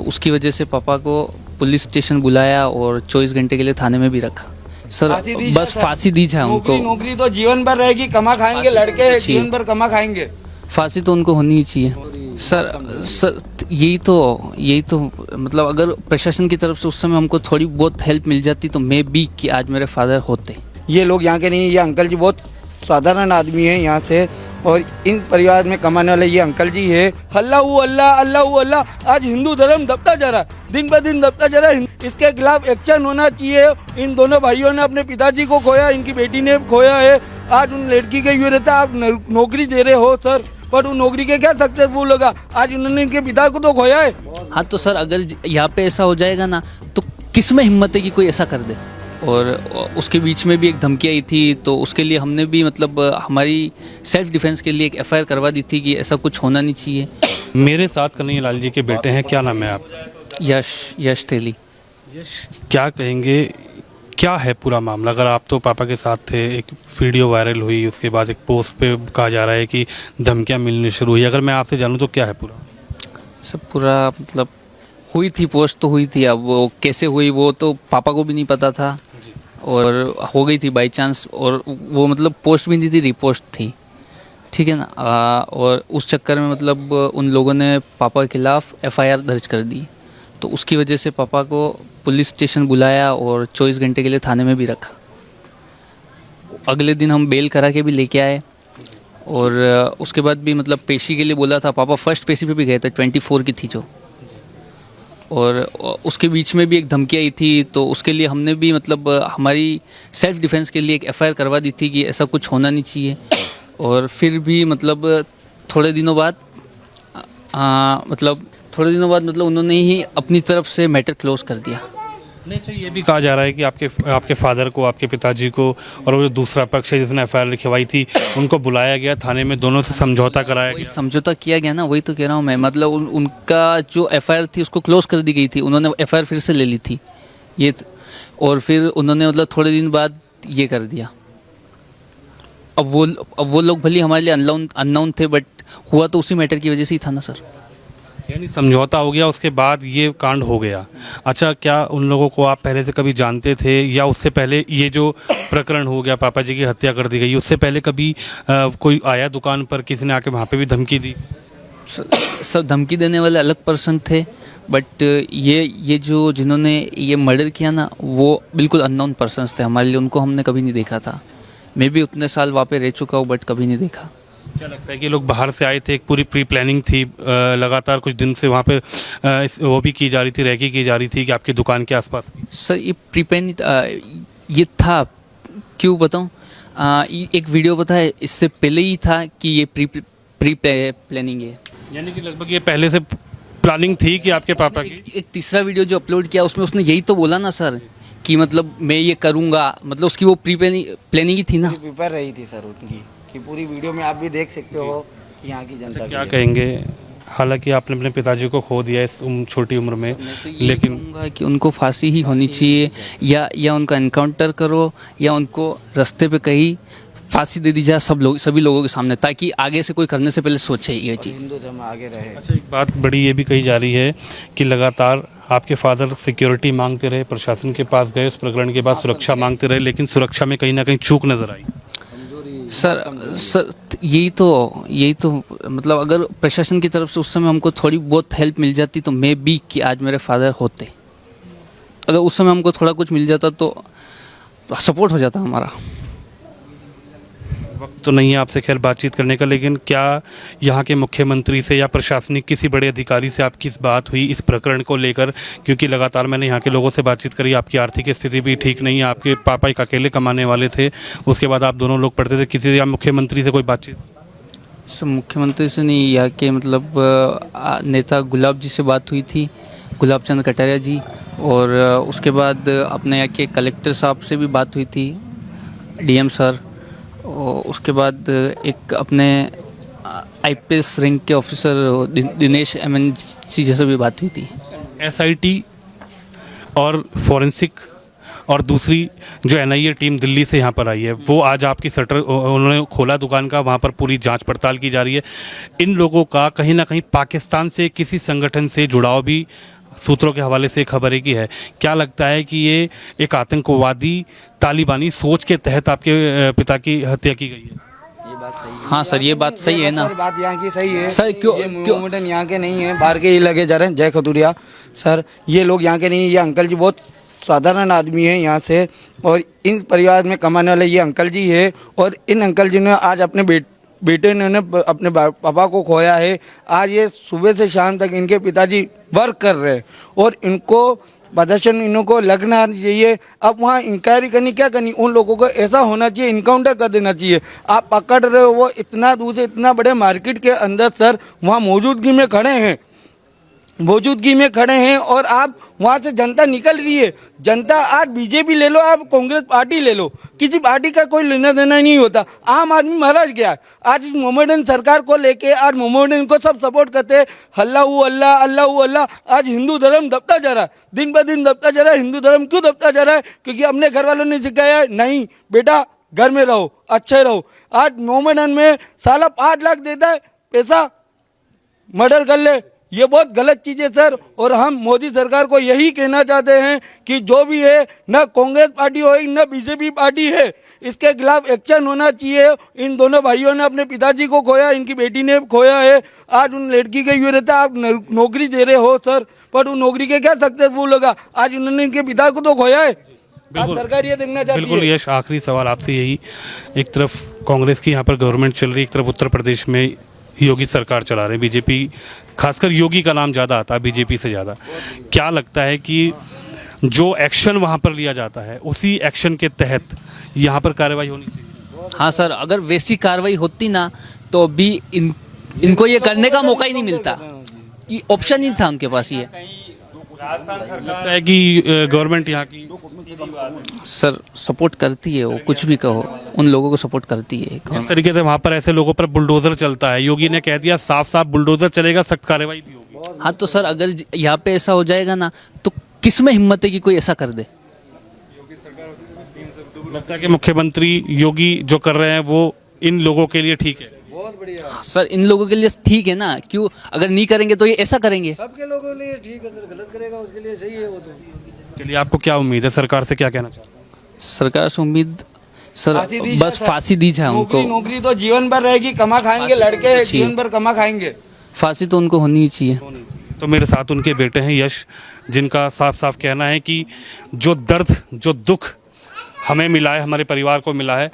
उसकी वजह से पापा को पुलिस स्टेशन बुलाया और 24 घंटे के लिए थाने में भी रखा। सर फांसी दी बस जाए, फांसी दी जाए उनको। नौकरी तो जीवन भर रहेगी, कमा खाएंगे, लड़के जीवन भर कमा खाएंगे। फांसी तो उनको होनी ही चाहिए सर। यही तो मतलब अगर प्रशासन की तरफ से उस समय हमको थोड़ी बहुत हेल्प मिल जाती तो मे बी कि आज मेरे फादर होते। ये लोग यहाँ के नहीं, ये अंकल जी बहुत साधारण आदमी है यहाँ से, और इन परिवार में कमाने वाले ये अंकल जी है। अल्लाह अल्लाह अल्लाह अल्लाह। आज हिंदू धर्म दबता जा रहा है, दिन ब दिन दबता जा रहा है। इसके खिलाफ एक्शन होना चाहिए। इन दोनों भाइयों ने अपने पिताजी को खोया, इनकी बेटी ने खोया है। आज उन लड़की के ये रहता, आप नौकरी दे रहे हो सर, पर उन नौकरी के क्या सक्सेसफुल होगा? आज उन्होंने इनके पिता को तो खोया है। हाँ तो सर अगर यहाँ पे ऐसा हो जाएगा ना तो किस में हिम्मत है कि कोई ऐसा कर दे। और उसके बीच में भी एक धमकी आई थी, तो उसके लिए हमने भी मतलब हमारी सेल्फ डिफेंस के लिए एक एफआईआर करवा दी थी कि ऐसा कुछ होना नहीं चाहिए। मेरे साथ कन्हैया लाल जी के बेटे हैं, क्या नाम है आप? यश तेली। क्या कहेंगे, क्या है पूरा मामला? अगर आप तो पापा के साथ थे, एक वीडियो वायरल हुई, उसके बाद एक पोस्ट पे कहा जा रहा है कि धमकियां मिलनी शुरू हुई। अगर मैं आपसे जानूं तो क्या है पूरा? सब पूरा मतलब हुई थी, पोस्ट तो हुई थी, अब वो कैसे हुई वो तो पापा को भी नहीं पता था, और हो गई थी बाई चांस। और वो मतलब पोस्ट भी नहीं थी, रिपोस्ट थी, ठीक है ना। और उस चक्कर में मतलब उन लोगों ने पापा के खिलाफ एफआईआर दर्ज कर दी, तो उसकी वजह से पापा को पुलिस स्टेशन बुलाया और 24 घंटे के लिए थाने में भी रखा। अगले दिन हम बेल करा के भी लेके आए, और उसके बाद भी मतलब पेशी के लिए बोला था। पापा फर्स्ट पेशी पे भी गए थे, 24 की थी जो, और उसके बीच में भी एक धमकी आई थी, तो उसके लिए हमने भी मतलब हमारी सेल्फ डिफेंस के लिए एक एफआईआर करवा दी थी कि ऐसा कुछ होना नहीं चाहिए। और फिर भी मतलब थोड़े दिनों बाद मतलब उन्होंने ही अपनी तरफ से मैटर क्लोज कर दिया। नहीं अच्छा, ये भी कहा जा रहा है कि आपके फादर को, आपके पिताजी को, और वो जो दूसरा पक्ष है जिसने एफआईआर लिखवाई थी, उनको बुलाया गया थाने में, दोनों से समझौता कराया गया। समझौता किया गया ना, वही तो कह रहा हूँ मैं। मतलब उनका जो एफआईआर थी उसको क्लोज कर दी गई थी, उन्होंने एफआईआर फिर से ले ली थी ये, और फिर उन्होंने मतलब थोड़े दिन बाद ये कर दिया। अब वो लोग भले हमारे लिए अननोन थे, बट हुआ तो उसी मैटर की वजह से ही था ना सर। यानी समझौता हो गया, उसके बाद ये कांड हो गया। अच्छा, क्या उन लोगों को आप पहले से कभी जानते थे, या उससे पहले ये जो प्रकरण हो गया, पापा जी की हत्या कर दी गई, उससे पहले कभी कोई आया दुकान पर, किसी ने आके वहाँ पे भी धमकी दी? सब धमकी देने वाले अलग पर्सन थे, बट ये जो जिन्होंने ये मर्डर किया ना, वो बिल्कुल अननोन पर्सन्स थे हमारे लिए। उनको हमने कभी नहीं देखा था। मैं भी उतने साल वहाँ पे रह चुका हूँ, बट कभी नहीं देखा। क्या लगता है कि लोग बाहर से आए थे, एक पूरी प्री प्लानिंग थी, लगातार कुछ दिन से वहाँ पे वो भी की जा रही थी, रैकी की जा रही थी कि आपकी दुकान के आसपास? सर ये प्री प्लान ये था, क्यों बताऊँ, एक वीडियो पता है इससे पहले ही था कि ये प्री प्लानिंग है। यानी कि लगभग ये पहले से प्लानिंग थी कि आपके पापा की? एक तीसरा वीडियो जो अपलोड किया उसमें उसने यही तो बोला ना सर कि मतलब मैं ये करूँगा, मतलब उसकी वो प्री प्लानिंग ही थी ना। प्रिपेयर रही थी सर उनकी, कि पूरी वीडियो में आप भी देख सकते हो कि यहाँ की जनता क्या कहेंगे? हालांकि आपने अपने पिताजी को खो दिया इस छोटी उम्र में, लेकिन कहूँगा कि उनको फांसी ही होनी चाहिए, या उनका एनकाउंटर करो, या उनको रास्ते पे कहीं फांसी दे दी जाए सभी लोगों के सामने, ताकि आगे से कोई करने से पहले सोचे ये चीज़। हिंदू धर्म आगे रहे। अच्छा, एक बात बड़ी ये भी कही जा रही है कि लगातार आपके फादर सिक्योरिटी मांगते रहे, प्रशासन के पास गए, उस प्रकरण के बाद सुरक्षा मांगते रहे, लेकिन सुरक्षा में कहीं ना कहीं चूक नजर आई। सर यही तो मतलब अगर प्रशासन की तरफ से उस समय हमको थोड़ी बहुत हेल्प मिल जाती तो मे बी कि आज मेरे फादर होते। अगर उस समय हमको थोड़ा कुछ मिल जाता तो सपोर्ट हो जाता हमारा। वक्त तो नहीं है आपसे खैर बातचीत करने का, लेकिन क्या यहाँ के मुख्यमंत्री से या प्रशासनिक किसी बड़े अधिकारी से आपकी इस बात हुई इस प्रकरण को लेकर? क्योंकि लगातार मैंने यहाँ के लोगों से बातचीत करी, आपकी आर्थिक स्थिति भी ठीक नहीं है, आपके पापा एक अकेले कमाने वाले थे, उसके बाद आप दोनों लोग पढ़ते थे, किसी या मुख्यमंत्री से कोई बातचीत? सर मुख्यमंत्री से नहीं, यहाँ के मतलब नेता गुलाब जी से बात हुई थी, गुलाब चंद कटारिया जी, और उसके बाद अपने यहाँ के कलेक्टर साहब से भी बात हुई थी, डीएम सर, और उसके बाद एक अपने आईपीएस रैंक के ऑफिसर दिनेश एमएनसी जैसे भी बात हुई थी। एसआईटी और फॉरेंसिक और दूसरी जो एनआईए टीम दिल्ली से यहाँ पर आई है, वो आज आपकी शटर उन्होंने खोला दुकान का, वहाँ पर पूरी जांच पड़ताल की जा रही है। इन लोगों का कहीं ना कहीं पाकिस्तान से किसी संगठन से जुड़ाव भी सूत्रों के हवाले से खबर है कि है, क्या लगता है कि ये एक आतंकवादी तालिबानी सोच के तहत आपके पिता की हत्या की गई है? हाँ सर, ये बात सही है ना सर बात यहाँ की सही है सर। क्यों ये मोमेडन यहाँ के नहीं है, बाहर के ही लगे जा रहे हैं। जय खतुरिया सर, ये लोग यहाँ के नहीं है। ये अंकल जी बहुत साधारण आदमी है यहाँ से, और इन परिवार में कमाने वाले ये अंकल जी है। और इन अंकल जी ने आज अपने बेटे ने अपने पापा को खोया है। आज ये सुबह से शाम तक इनके पिताजी वर्क कर रहे हैं, और इनको प्रदर्शन इनको लगना चाहिए। अब वहाँ इंक्वायरी करनी, क्या करनी, उन लोगों को ऐसा होना चाहिए, इनकाउंटर कर देना चाहिए। आप पकड़ रहे हो, वो इतना दूर से इतना बड़े मार्केट के अंदर सर वहाँ मौजूदगी में खड़े हैं, और आप वहाँ से जनता निकल रही है। जनता आज बीजेपी ले लो, आप कांग्रेस पार्टी ले लो, किसी पार्टी का कोई लेना देना नहीं होता। आम आदमी महाराज गया आज इस मोमेडन सरकार को लेके। आज मोमेडन को सब सपोर्ट करते हैं, अल्लाह अल्लाह अल्लाह अल्लाह। आज हिंदू धर्म दबता जा रहा है, दिन ब दिन दबता जा रहा है। हिंदू धर्म क्यों दबता जा रहा है? क्योंकि अपने घर वालों ने सिखाया है, नहीं बेटा घर में रहो, अच्छे रहो। आज मोमेडन में साला 5 लाख देता है पैसा, मर्डर कर ले। ये बहुत गलत चीज़ है सर, और हम मोदी सरकार को यही कहना चाहते हैं कि जो भी है, न कांग्रेस पार्टी हो न बीजेपी पार्टी है, इसके खिलाफ एक्शन होना चाहिए। इन दोनों भाइयों ने अपने पिताजी को खोया, इनकी बेटी ने खोया है। आज उन लड़की के यूँ रहता है, आप नौकरी दे रहे हो सर, पर उन नौकरी के क्या सक्सेसफुल होगा? आज उन्होंने इनके पिता को तो खोया है। आज सरकार ये देखना चाहती है। बिल्कुल यश, आखिरी सवाल आपसे यही, एक तरफ कांग्रेस की यहाँ पर गवर्नमेंट चल रही है, एक तरफ उत्तर प्रदेश में योगी सरकार चला रहे हैं, बीजेपी, खासकर योगी का नाम ज़्यादा आता है बीजेपी से ज़्यादा। क्या लगता है कि जो एक्शन वहाँ पर लिया जाता है, उसी एक्शन के तहत यहाँ पर कार्रवाई होनी चाहिए? हाँ सर, अगर वैसी कार्रवाई होती ना तो भी इनको ये करने का मौका ही नहीं मिलता, ये ऑप्शन ही था उनके पास। ये लगता है कि गवर्नमेंट यहाँ की सर सपोर्ट करती है, वो कुछ भी कहो, उन लोगों को सपोर्ट करती है। जिस तरीके से वहाँ पर ऐसे लोगों पर बुलडोजर चलता है, योगी ने कह दिया साफ साफ बुलडोजर चलेगा, सख्त कार्रवाई भी होगी। हाँ तो सर, अगर यहाँ पे ऐसा हो जाएगा ना तो किस में हिम्मत है कि कोई ऐसा कर दे? लगता है कि मुख्यमंत्री योगी जो कर रहे हैं वो इन लोगों के लिए ठीक है। सर इन लोगों के लिए ठीक है ना, क्यों? अगर नहीं करेंगे तो ये ऐसा करेंगे। सबके लोगों के लिए ठीक है सर, गलत करेगा उसके लिए सही है वो तो। चलिए, आपको क्या उम्मीद है, सरकार से क्या कहना चाहते हैं? सरकार से उम्मीद सर फांसी दी बस जाए, फांसी दी जाए उनको। नौकरी तो जीवन भर रहेगी, कमा खाएंगे लड़के, जीवन भर कमा खाएंगे। फांसी तो उनको होनी ही चाहिए। तो मेरे साथ उनके बेटे हैं यश, जिनका साफ साफ कहना है कि जो दर्द, जो दुख हमें मिला है, हमारे परिवार को मिला है,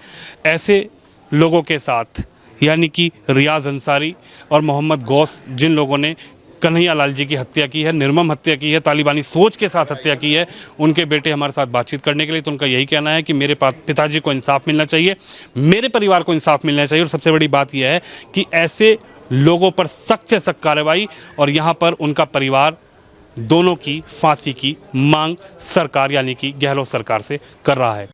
ऐसे लोगों के साथ, यानी कि रियाज अंसारी और मोहम्मद गौस, जिन लोगों ने कन्हैया लाल जी की हत्या की है, निर्मम हत्या की है, तालिबानी सोच के साथ हत्या की है, उनके बेटे हमारे साथ बातचीत करने के लिए। तो उनका यही कहना है कि मेरे पिताजी को इंसाफ मिलना चाहिए, मेरे परिवार को इंसाफ मिलना चाहिए, और सबसे बड़ी बात यह है कि ऐसे लोगों पर सख्त से सख्त कार्रवाई, और यहाँ पर उनका परिवार दोनों की फांसी की मांग सरकार यानी कि गहलोत सरकार से कर रहा है।